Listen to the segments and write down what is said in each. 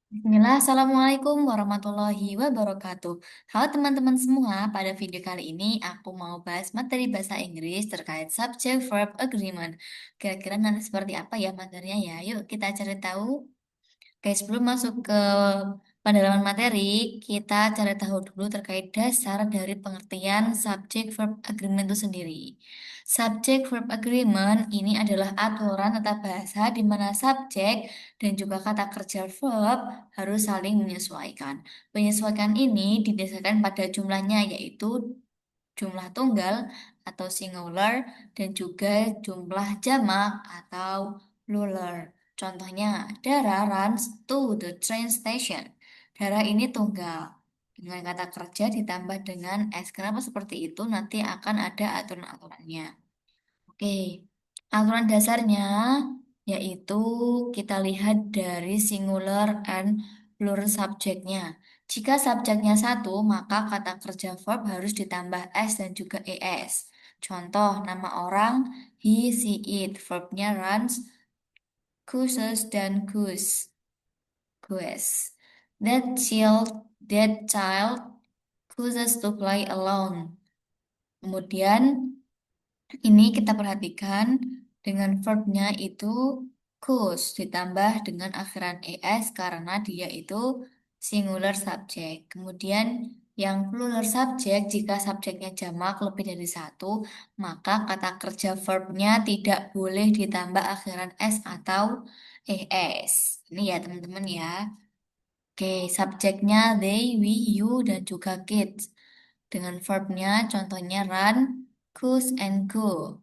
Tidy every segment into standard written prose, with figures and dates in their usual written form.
Bismillah, Assalamualaikum warahmatullahi wabarakatuh. Halo teman-teman semua, pada video kali ini aku mau bahas materi bahasa Inggris terkait subject verb agreement. Kira-kira nanti seperti apa ya materinya ya? Yuk kita cari tahu. Oke, sebelum masuk ke pendalaman materi, kita cari tahu dulu terkait dasar dari pengertian subject verb agreement itu sendiri. Subject verb agreement ini adalah aturan tata bahasa di mana subjek dan juga kata kerja verb harus saling menyesuaikan. Penyesuaikan ini didasarkan pada jumlahnya, yaitu jumlah tunggal atau singular dan juga jumlah jamak atau plural. Contohnya, Dara runs to the train station. Dara ini tunggal. Dengan kata kerja ditambah dengan S. Kenapa seperti itu? Nanti akan ada aturan-aturannya. Oke, aturan dasarnya yaitu kita lihat dari singular and plural subjeknya. Jika subjeknya satu, maka kata kerja verb harus ditambah s dan juga es. Contoh, nama orang he, she, it. Verbnya runs, cruises, dan goes. Goes. That child chooses to play alone. Kemudian ini kita perhatikan dengan verbnya itu goes ditambah dengan akhiran es karena dia itu singular subject. Kemudian yang plural subject, jika subjeknya jamak lebih dari satu, maka kata kerja verbnya tidak boleh ditambah akhiran s atau es. Ini ya teman-teman ya. Oke, subjeknya they, we, you, dan juga kids. Dengan verbnya contohnya run, goes, and go.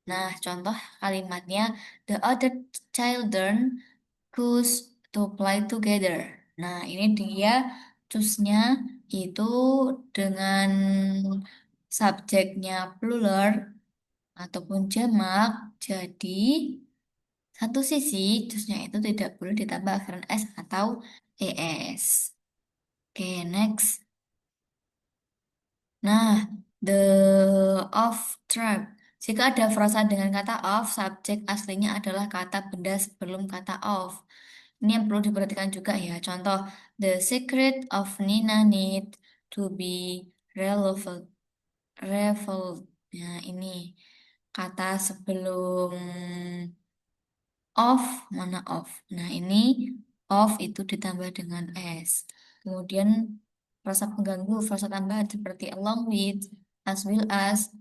Nah, contoh kalimatnya the other children choose to play together. Nah, ini dia choose-nya itu dengan subjeknya plural ataupun jamak. Jadi, satu sisi choose-nya itu tidak boleh ditambah akhiran s atau es. Oke, next. Nah, the of tribe. Jika ada frasa dengan kata of, subjek aslinya adalah kata benda sebelum kata of. Ini yang perlu diperhatikan juga ya. Contoh, the secret of Nina need to be relevant. Revealed. Nah, ini kata sebelum of, mana of. Nah, ini of itu ditambah dengan s. Kemudian frasa pengganggu, frasa tambahan seperti along with, as well as,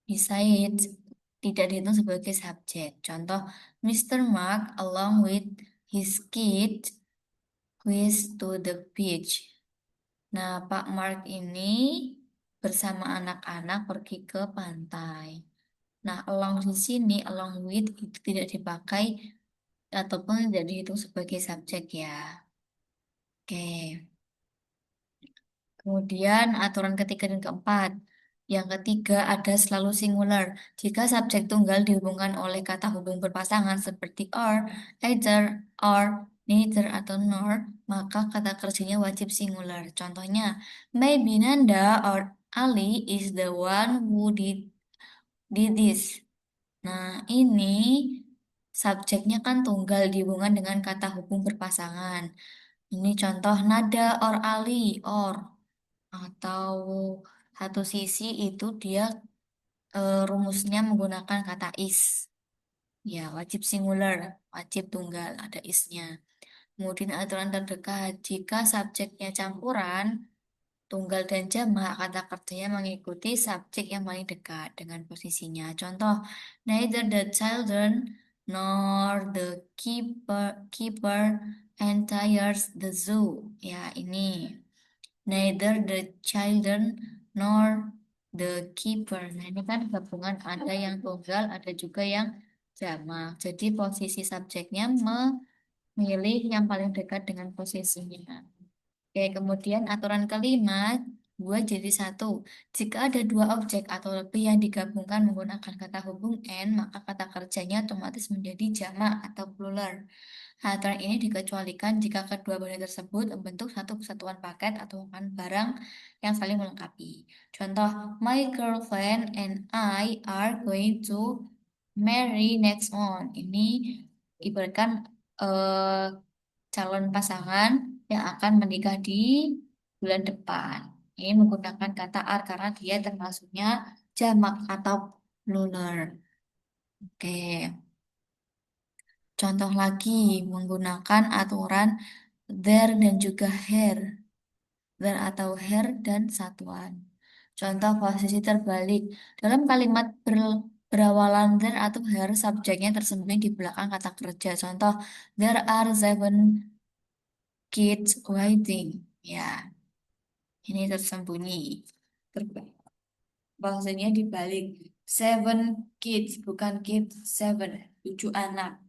besides, tidak dihitung sebagai subjek. Contoh, Mr. Mark along with his kid quiz to the beach. Nah, Pak Mark ini bersama anak-anak pergi ke pantai. Nah, along di sini, along with itu tidak dipakai ataupun tidak dihitung sebagai subjek ya. Oke. Kemudian aturan ketiga dan keempat. Yang ketiga ada selalu singular. Jika subjek tunggal dihubungkan oleh kata hubung berpasangan seperti or, neither, atau nor, maka kata kerjanya wajib singular. Contohnya, maybe Nanda or Ali is the one who did this. Nah, ini subjeknya kan tunggal dihubungkan dengan kata hubung berpasangan. Ini contoh nada or Ali or atau satu sisi itu dia rumusnya menggunakan kata is. Ya, wajib singular, wajib tunggal, ada isnya. Kemudian aturan terdekat, jika subjeknya campuran, tunggal dan jamak, kata kerjanya mengikuti subjek yang paling dekat dengan posisinya. Contoh, neither the children nor the keeper enters the zoo. Ya, ini. Neither the children nor the keeper. Nah, ini kan gabungan ada yang tunggal, ada juga yang jamak. Jadi posisi subjeknya memilih yang paling dekat dengan posisinya. Oke, kemudian aturan kelima, dua jadi satu. Jika ada dua objek atau lebih yang digabungkan menggunakan kata hubung N, maka kata kerjanya otomatis menjadi jamak atau plural. Aturan ini dikecualikan jika kedua benda tersebut membentuk satu kesatuan paket atau bukan barang yang saling melengkapi. Contoh, my girlfriend and I are going to marry next month. Ini ibaratkan eh, calon pasangan yang akan menikah di bulan depan. Ini menggunakan kata are karena dia termasuknya jamak atau plural. Oke, contoh lagi menggunakan aturan there dan juga here. There atau here dan satuan. Contoh posisi terbalik. Dalam kalimat berawalan there atau here, subjeknya tersembunyi di belakang kata kerja. Contoh, there are 7 kids waiting. Ya, ini tersembunyi. Bahasanya dibalik. 7 kids, bukan kids, 7, 7 anak.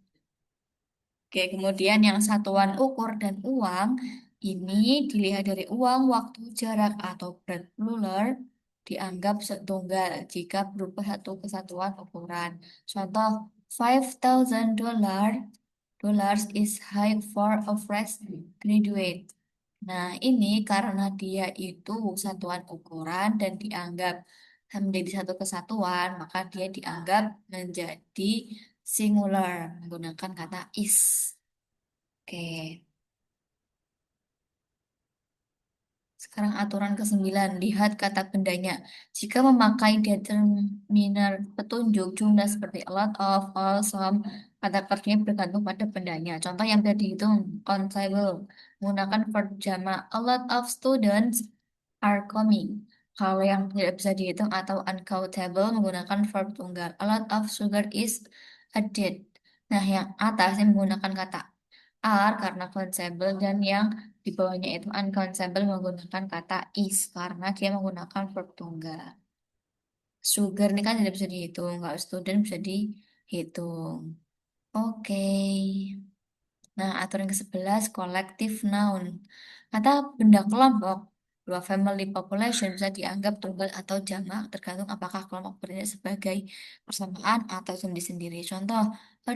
Oke, kemudian yang satuan ukur dan uang ini dilihat dari uang, waktu, jarak atau berat plural dianggap setunggal jika berupa satu kesatuan ukuran. Contoh, $5,000 is high for a fresh graduate. Nah, ini karena dia itu satuan ukuran dan dianggap menjadi satu kesatuan, maka dia dianggap menjadi singular menggunakan kata is. Oke, sekarang aturan ke-9. Lihat kata bendanya. Jika memakai determiner petunjuk jumlah seperti a lot of, all, some, kata kerjanya bergantung pada bendanya. Contoh yang bisa dihitung, countable, menggunakan verb jamak. A lot of students are coming. Kalau yang tidak bisa dihitung atau uncountable menggunakan verb tunggal. A lot of sugar is added. Nah, yang atas ini menggunakan kata are karena countable dan yang di bawahnya itu uncountable menggunakan kata is karena dia menggunakan verb tunggal. Sugar ini kan tidak bisa dihitung, kalau student bisa dihitung. Oke. Nah, aturan ke-11, collective noun. Kata benda kelompok, dua family population bisa dianggap tunggal atau jamak, tergantung apakah kelompok bertindak sebagai persamaan atau sendiri-sendiri. Contoh, a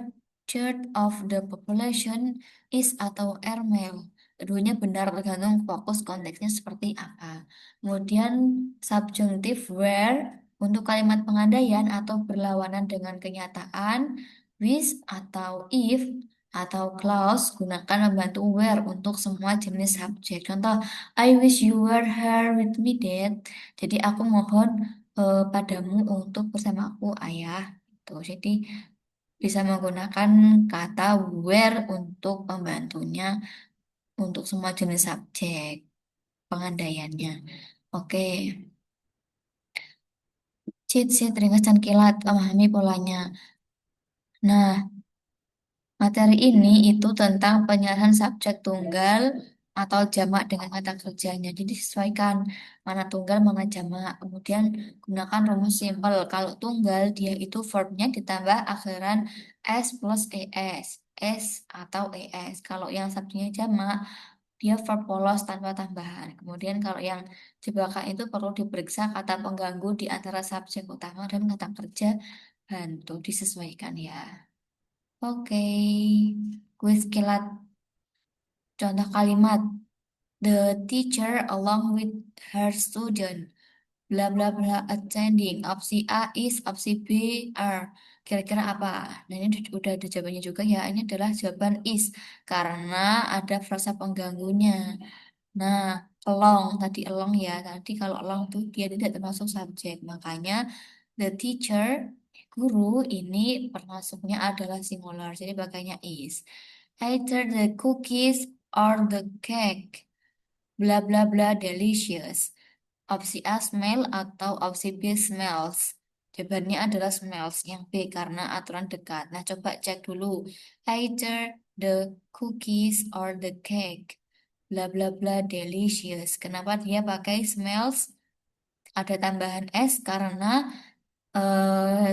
third of the population is atau are male. Keduanya benar tergantung fokus konteksnya seperti apa. Kemudian, subjunctive where untuk kalimat pengandaian atau berlawanan dengan kenyataan, with atau if atau clause gunakan membantu where untuk semua jenis subjek. Contoh, I wish you were here with me, Dad. Jadi aku mohon padamu untuk bersama aku, ayah. Tuh, jadi bisa menggunakan kata where untuk pembantunya untuk semua jenis subjek pengandaiannya. Oke, cheat ringkas dan kilat, memahami polanya. Nah, materi ini itu tentang penyerahan subjek tunggal atau jamak dengan kata kerjanya. Jadi sesuaikan mana tunggal, mana jamak. Kemudian gunakan rumus simpel. Kalau tunggal dia itu verbnya ditambah akhiran s plus es, s atau es. Kalau yang subjeknya jamak, dia verb polos tanpa tambahan. Kemudian kalau yang jebakan itu perlu diperiksa kata pengganggu di antara subjek utama dan kata kerja bantu disesuaikan ya. Oke, kuis kilat contoh kalimat. The teacher along with her student. Bla bla bla attending. Opsi A is, opsi B are. Kira-kira apa? Nah ini udah ada jawabannya juga ya. Ini adalah jawaban is. Karena ada frasa pengganggunya. Nah, along. Tadi along ya. Tadi kalau along tuh dia tidak termasuk subjek. Makanya the teacher, guru ini termasuknya adalah singular. Jadi pakainya is. Either the cookies or the cake. Bla bla bla delicious. Opsi A smell atau opsi B smells. Jawabannya adalah smells yang B karena aturan dekat. Nah, coba cek dulu. Either the cookies or the cake. Bla bla bla delicious. Kenapa dia pakai smells? Ada tambahan S karena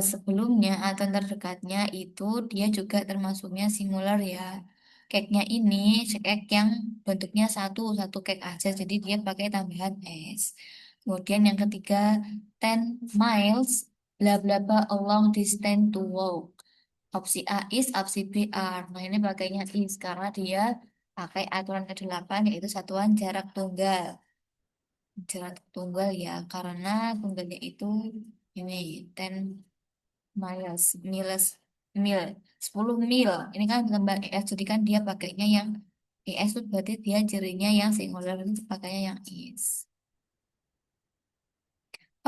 sebelumnya atau yang terdekatnya itu dia juga termasuknya singular ya. Cake-nya ini cake yang bentuknya satu cake aja, jadi dia pakai tambahan S. Kemudian yang ketiga, 10 miles, bla bla bla along distance to walk. Opsi A is, opsi B are. Nah ini pakainya is karena dia pakai aturan ke-8 yaitu satuan jarak tunggal. Jarak tunggal ya, karena tunggalnya itu ini 10 miles, mil 10 mil. Ini kan tambah ES, jadi kan dia pakainya yang is itu berarti dia jerinya yang singular, itu pakainya yang is.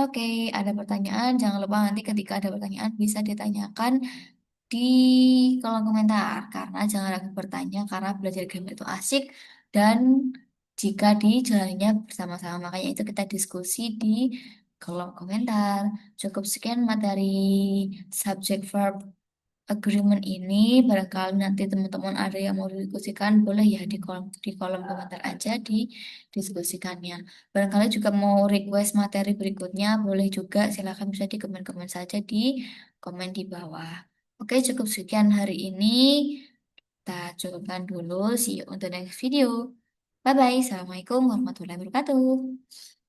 Oke, ada pertanyaan. Jangan lupa nanti ketika ada pertanyaan bisa ditanyakan di kolom komentar. Karena jangan ragu bertanya, karena belajar game itu asik dan jika dijalaninya bersama-sama. Makanya itu kita diskusi di kolom komentar. Cukup sekian materi subject verb agreement ini. Barangkali nanti teman-teman ada yang mau didiskusikan, boleh ya di kolom komentar aja didiskusikannya. Barangkali juga mau request materi berikutnya, boleh juga. Silahkan bisa di komen-komen saja di komen di bawah. Oke, cukup sekian hari ini. Kita cukupkan dulu. See you on the next video. Bye-bye. Assalamualaikum warahmatullahi wabarakatuh.